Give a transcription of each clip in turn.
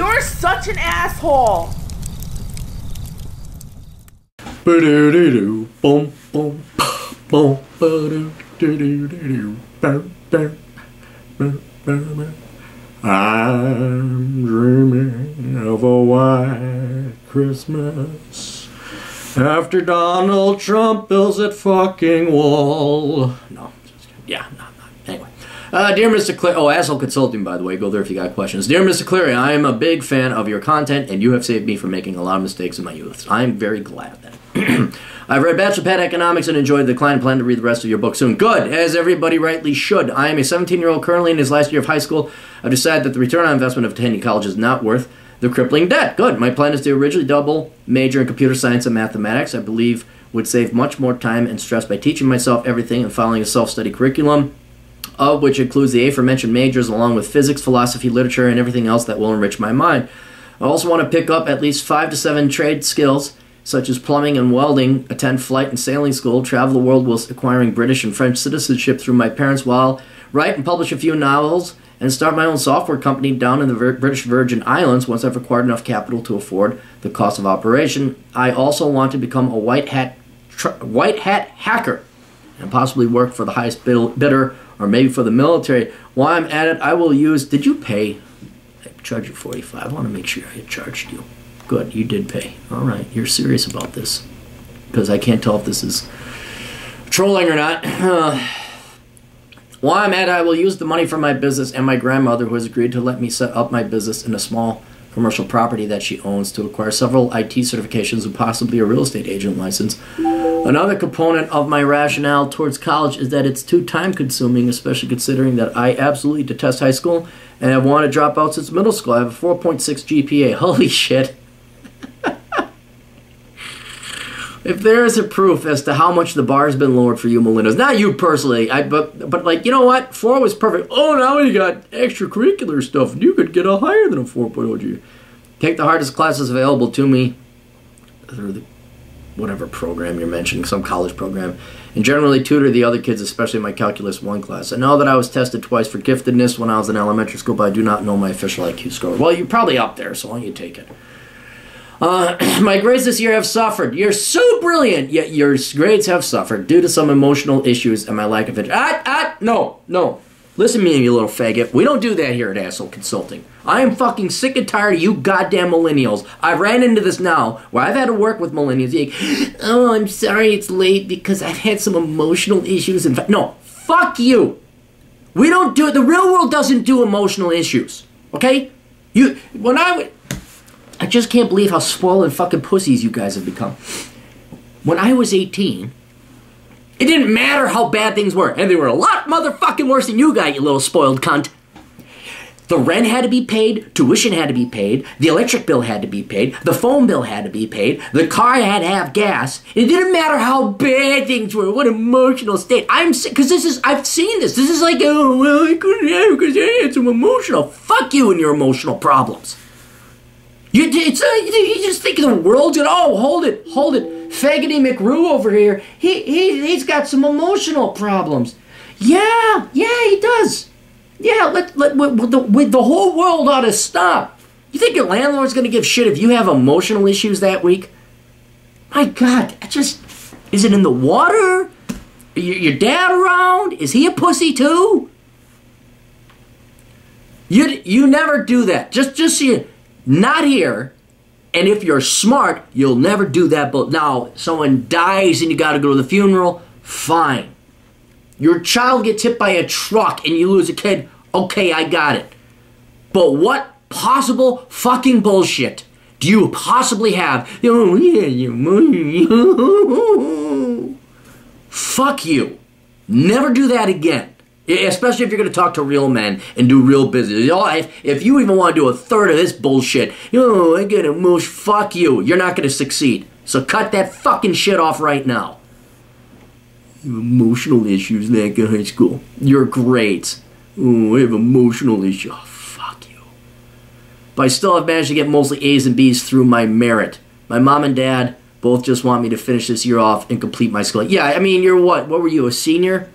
You're such an asshole. I'm dreaming of a white Christmas after Donald Trump builds that fucking wall. No, yeah, no. Anyway. Dear Mr. Cleary, Asshole Consulting, by the way, go there if you got questions. Dear Mr. Cleary, I am a big fan of your content, and you have saved me from making a lot of mistakes in my youth. I'm very glad of that. I've read Bachelor Pad Economics and enjoyed the decline and plan to read the rest of your book soon. Good, as everybody rightly should. I am a 17-year-old currently in his last year of high school. I've decided that the return on investment of attending college is not worth the crippling debt. Good. My plan is to originally double major in computer science and mathematics. I believe would save much more time and stress by teaching myself everything and following a self-study curriculum, of which includes the aforementioned majors along with physics, philosophy, literature, and everything else that will enrich my mind. I also want to pick up at least 5 to 7 trade skills, such as plumbing and welding, attend flight and sailing school, travel the world whilst acquiring British and French citizenship through my parents, while write and publish a few novels, and start my own software company down in the British Virgin Islands once I've acquired enough capital to afford the cost of operation. I also want to become a white hat hacker and possibly work for the highest bidder or maybe for the military. While I'm at it, I will use... Did you pay? I charged you $45. I want to make sure I charged you. Good, you did pay. All right, you're serious about this. Because I can't tell if this is trolling or not. While I'm at it, I will use the money from my business and my grandmother, who has agreed to let me set up my business in a small commercial property that she owns, to acquire several IT certifications and possibly a real estate agent license. Another component of my rationale towards college is that it's too time-consuming, especially considering that I absolutely detest high school and have wanted to drop out since middle school. I have a 4.6 GPA. Holy shit. If there is a proof as to how much the bar has been lowered for you millennials, not you personally, but like, you know what? 4 was perfect. Oh, now you got extracurricular stuff. You could get a higher than a 4.0 G. Take the hardest classes available to me through the whatever program you're mentioning, some college program, and generally tutor the other kids, especially my Calculus 1 class. I know that I was tested twice for giftedness when I was in elementary school, but I do not know my official IQ score. Well, you're probably up there, so why don't you take it? My grades this year have suffered. You're so brilliant, yet your grades have suffered due to some emotional issues and my lack of interest. No. Listen to me, you little faggot. We don't do that here at Asshole Consulting. I am fucking sick and tired of you goddamn millennials. I ran into this now, where I've had to work with millennials. Like, oh, I'm sorry it's late because I've had some emotional issues. No, fuck you. We don't do it. The real world doesn't do emotional issues. Okay? I just can't believe how spoiled and fucking pussies you guys have become. When I was 18, it didn't matter how bad things were. And they were a lot motherfucking worse than you got, you little spoiled cunt. The rent had to be paid, tuition had to be paid, the electric bill had to be paid, the phone bill had to be paid, the car had to have gas. It didn't matter how bad things were, what emotional state. I'm sick, because I've seen this. This is like, oh, well, I couldn't have it because I had some emotional. Fuck you and your emotional problems. You just think the world's gonna, oh, hold it. Faggoty McRoo over here, he's got some emotional problems. Yeah, he does. Yeah, the whole world ought to stop. You think your landlord's gonna give shit if you have emotional issues that week? My God, is it in the water? Your dad around? Is he a pussy too? You never do that. Just so you... Not here, and if you're smart, you'll never do that. But now, someone dies and you gotta go to the funeral, fine. Your child gets hit by a truck and you lose a kid, okay, I got it. But what possible fucking bullshit do you possibly have? Oh, yeah, fuck you. Never do that again. Especially if you're going to talk to real men and do real business. If you even want to do a third of this bullshit, I get emotional. Fuck you. You're not going to succeed. So cut that fucking shit off right now. Emotional issues back in high school. Your grades. Oh, I have emotional issues. Oh, fuck you. But I still have managed to get mostly A's and B's through my merit. My mom and dad both just want me to finish this year off and complete my school. Yeah, I mean, you're what? What were you, a senior?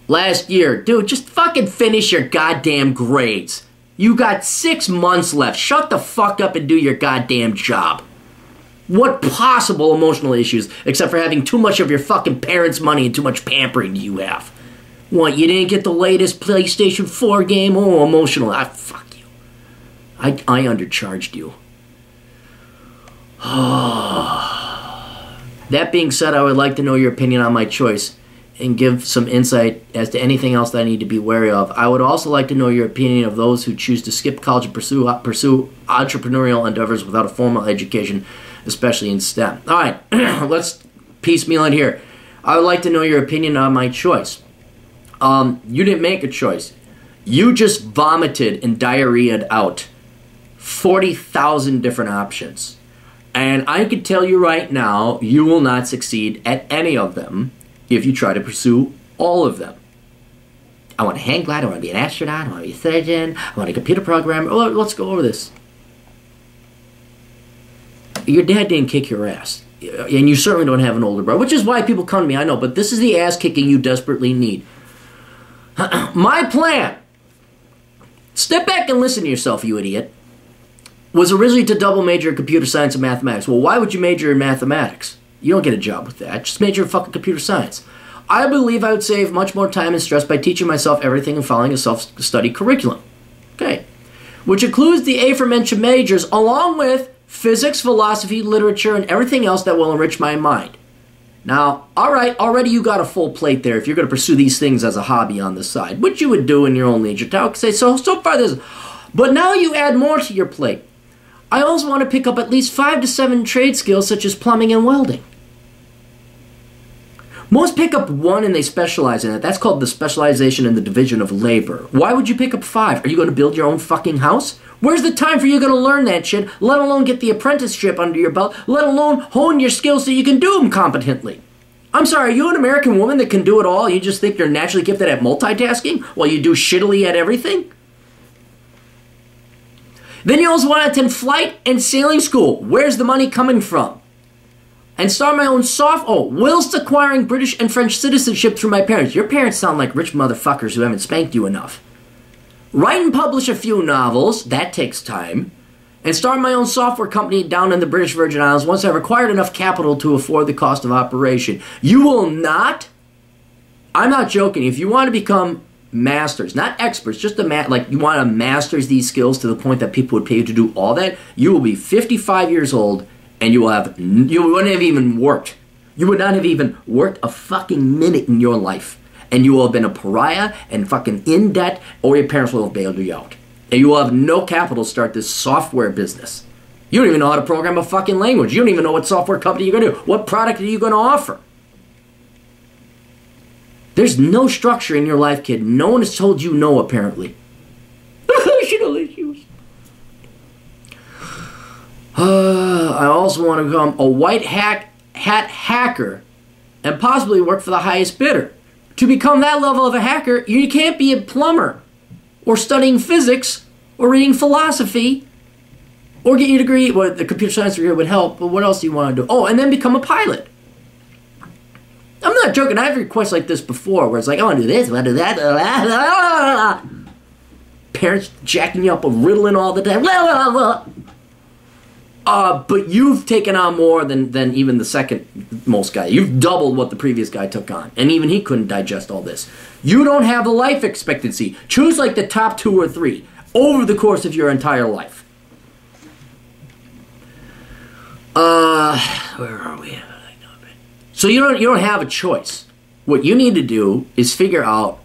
Last year. Dude, just fucking finish your goddamn grades. You got 6 months left. Shut the fuck up and do your goddamn job. What possible emotional issues, except for having too much of your fucking parents' money and too much pampering, do you have? What, you didn't get the latest PlayStation 4 game? Oh, emotional. Fuck you. I undercharged you. That being said, I would like to know your opinion on my choice and give some insight as to anything else that I need to be wary of. I would also like to know your opinion of those who choose to skip college and pursue entrepreneurial endeavors without a formal education, especially in STEM. All right, let's piecemeal it here. I would like to know your opinion on my choice. You didn't make a choice. You just vomited and diarrheaed out 40,000 different options. And I can tell you right now, you will not succeed at any of them if you try to pursue all of them. I want a hang glider, I want to be an astronaut, I want to be a surgeon, I want a computer programmer. Oh, let's go over this. Your dad didn't kick your ass. And you certainly don't have an older brother, which is why people come to me, I know, but this is the ass kicking you desperately need. My plan, step back and listen to yourself, you idiot, was originally to double major in computer science and mathematics. Well, why would you major in mathematics? You don't get a job with that. Just major in fucking computer science. I believe I would save much more time and stress by teaching myself everything and following a self-study curriculum. Okay. Which includes the aforementioned majors along with physics, philosophy, literature, and everything else that will enrich my mind. Now, alright, already you got a full plate there if you're going to pursue these things as a hobby on the side, which you would do in your own leisure time. Say, so far this. But now you add more to your plate. I also want to pick up at least 5 to 7 trade skills such as plumbing and welding. Most pick up 1 and they specialize in it. That's called the specialization in the division of labor. Why would you pick up 5? Are you going to build your own fucking house? Where's the time for you going to learn that shit, let alone get the apprenticeship under your belt, let alone hone your skills so you can do them competently? I'm sorry, are you an American woman that can do it all? You just think you're naturally gifted at multitasking while you do shittily at everything? Then you also want to attend flight and sailing school. Where's the money coming from? And start my own whilst acquiring British and French citizenship through my parents. Your parents sound like rich motherfuckers who haven't spanked you enough. Write and publish a few novels. That takes time. And start my own software company down in the British Virgin Islands once I've acquired enough capital to afford the cost of operation. You will not, I'm not joking, if you want to become masters, not experts, just like you want to masters these skills to the point that people would pay you to do all that, you will be 55 years old and you wouldn't have even worked. You would not have even worked a fucking minute in your life. And you will have been a pariah and fucking in debt, or your parents will have bailed you out. And you will have no capital to start this software business. You don't even know how to program a fucking language. You don't even know what software company you're going to do. What product are you going to offer? There's no structure in your life, kid. No one has told you no, apparently. I also want to become a white hat hacker and possibly work for the highest bidder. To become that level of a hacker, you can't be a plumber or studying physics or reading philosophy or get your degree. Well, the computer science degree would help, but what else do you want to do? Oh, and then become a pilot. I'm not joking. I've requests like this before where it's like, I want to do this, I want to do that. Parents jacking you up with Ritalin all the time. But you've taken on more than even the second most guy. You've doubled what the previous guy took on. And even he couldn't digest all this. You don't have a life expectancy. Choose like the top 2 or 3 over the course of your entire life. Where are we? So you don't have a choice. What you need to do is figure out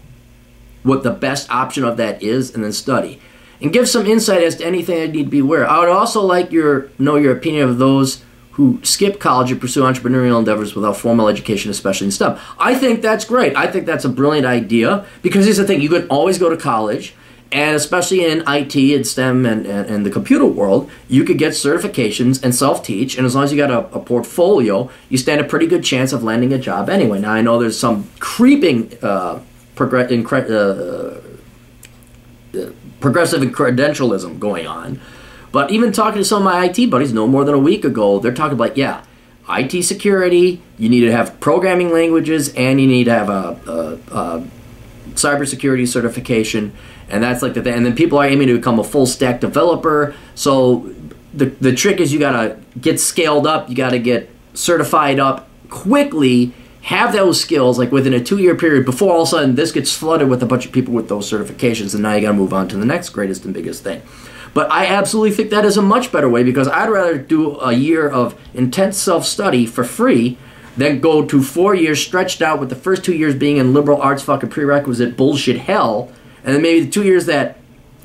what the best option of that is and then study. And give some insight as to anything I need to be aware of. I would also like know your opinion of those who skip college and pursue entrepreneurial endeavors without formal education, especially in STEM. I think that's great. I think that's a brilliant idea because here's the thing. You could always go to college, and especially in IT and STEM and the computer world, you could get certifications and self-teach, and as long as you got a portfolio, you stand a pretty good chance of landing a job anyway. Now, I know there's some creeping progressive credentialism going on. But even talking to some of my IT buddies no more than a week ago, they're talking about, yeah, IT security, you need to have programming languages, and you need to have cybersecurity certification, and that's like the thing. And then people are aiming to become a full stack developer. So the trick is you gotta get scaled up, you gotta get certified up quickly, have those skills like within a 2-year period before all of a sudden this gets flooded with a bunch of people with those certifications, and now you gotta move on to the next greatest and biggest thing. But I absolutely think that is a much better way, because I'd rather do a year of intense self-study for free than go to 4 years stretched out with the first 2 years being in liberal arts fucking prerequisite bullshit hell, and then maybe the 2 years that,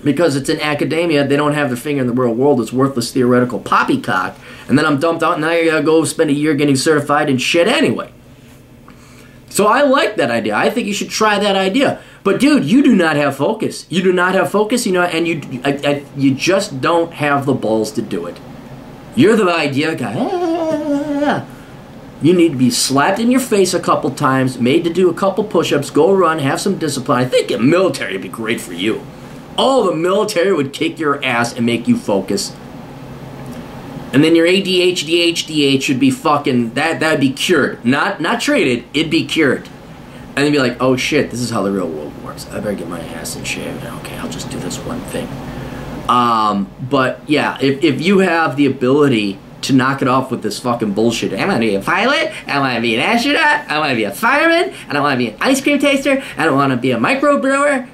because it's in academia, they don't have their finger in the real world, it's worthless theoretical poppycock, and then I'm dumped out and now I gotta go spend a year getting certified and shit anyway. So I like that idea. I think you should try that idea. But dude, you do not have focus. You do not have focus, you know, and you just don't have the balls to do it. You're the idea guy. You need to be slapped in your face a couple times, made to do a couple push-ups, go run, have some discipline. I think the military would be great for you. Oh, the military would kick your ass and make you focus. And then your ADHD should be fucking, that would be cured. Not treated, it'd be cured. And then be like, oh shit, this is how the real world works. I better get my ass in shape. Okay, I'll just do this one thing. But yeah, if you have the ability to knock it off with this fucking bullshit, I want to be a pilot, I want to be an astronaut, I want to be a fireman, and I want to be an ice cream taster, I don't want to be a microbrewer,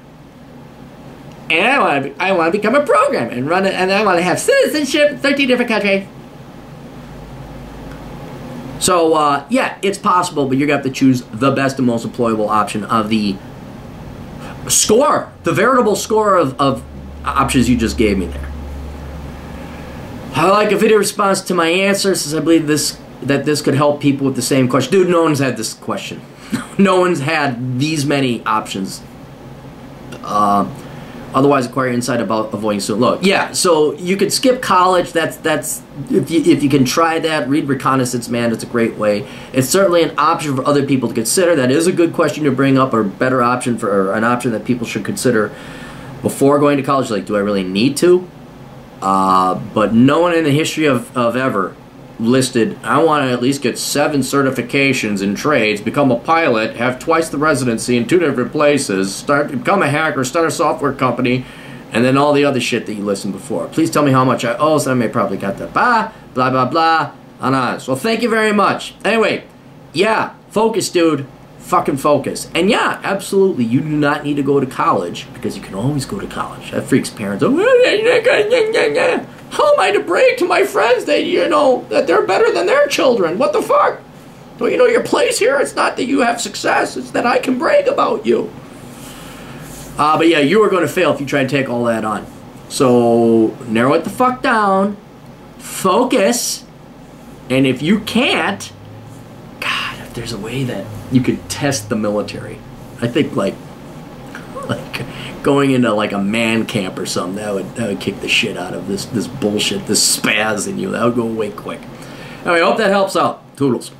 and I want to become a programmer and run it, and I want to have citizenship in 13 different countries. So, yeah, it's possible, but you're going to have to choose the best and most employable option of the score, the veritable score of options you just gave me there. I like a video response to my answer, since I believe that this could help people with the same question. Dude, no one's had this question. No one's had these many options. Otherwise, acquire insight about avoiding student loan. Yeah, so you could skip college. That's if you can try that. Read Reconnaissance Man. It's a great way. It's certainly an option for other people to consider. That is a good question to bring up, or better option or an option that people should consider before going to college. Like, do I really need to? But no one in the history of ever listed, I want to at least get 7 certifications in trades, become a pilot, have twice the residency in 2 different places, become a hacker, start a software company, and then all the other shit that you listened before. Please tell me how much I owe, so I may probably got that. Blah, blah, blah, on us. Well, thank you very much. Anyway, yeah, focus, dude. Fucking focus. And yeah, absolutely, you do not need to go to college, because you can always go to college. That freaks parents out. How am I to brag to my friends that, you know, that they're better than their children? What the fuck? Don't you know your place here? It's not that you have success, it's that I can brag about you. But yeah, you are going to fail if you try to take all that on. So, narrow it the fuck down, focus, and if you can't, God, if there's a way that you could test the military, I think like going into like a man camp or something, that would kick the shit out of this bullshit, this spaz in you. That would go away quick. Anyway, I hope that helps out. Toodles.